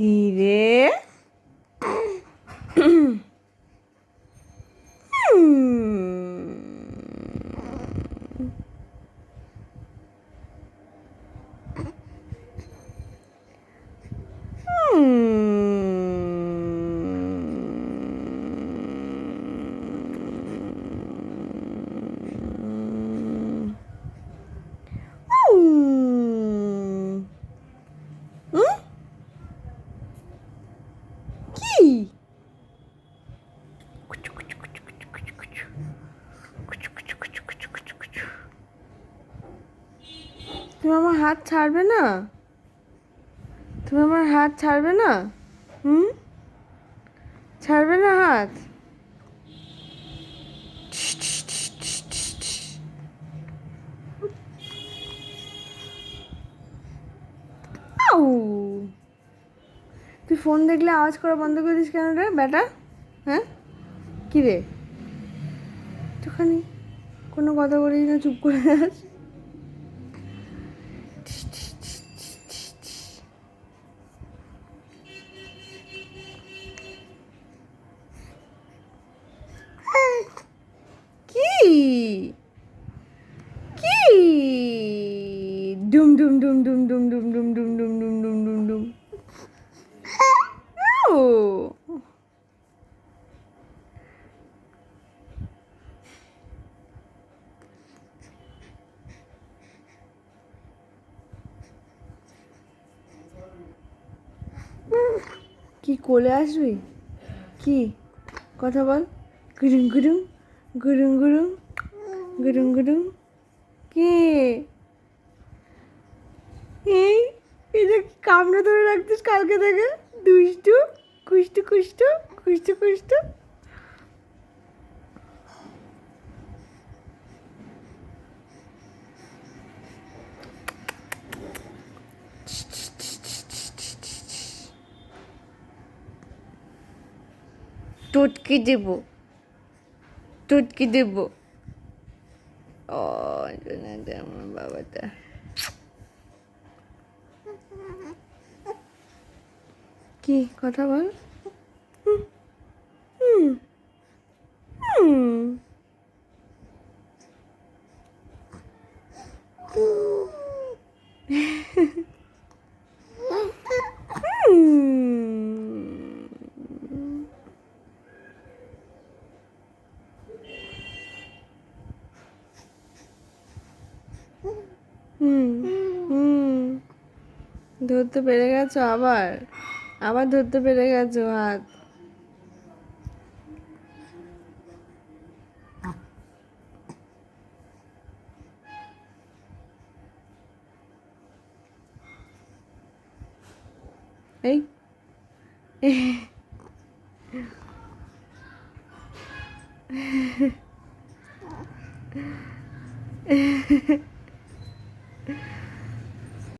কি রে? কি? তুমি আমার হাত ছাড়বে না? তুমি আমার হাত ছাড়বে না? ছাড়বে না হাত? আউ! তুই ফোন দেখলে আওয়াজ করা বন্ধ করে দিস কেন রে বেটা? হ্যাঁ, কি রে? একটুখানি কোনো কথা বলিস না, চুপ করে আস। কি? কি? ডুম ডুম ডুম ডুম ডুম ডুম ডুম ডুম ডুম ডুম ডুম ডুম ডুম। ও কি কোলে আসবি? কি কথা বল? গুরুং গুরুং গুরুং গুরুং গুরুং গুরুং। কে? এই এটা কামড়ে ধরে রাখতিস কালকে থেকে? দুষ্টু কুষ্টু কুষ্টু কুষ্টু কুষ্টু। টুটকি দেব, টুটকি দেব। ও আমার বাবাটা। কি কথা বল? হুম হুম হুম হুম ধরতে পেরে গেছো আবার? আবার ধরতে পেরে গেছো হাত? এই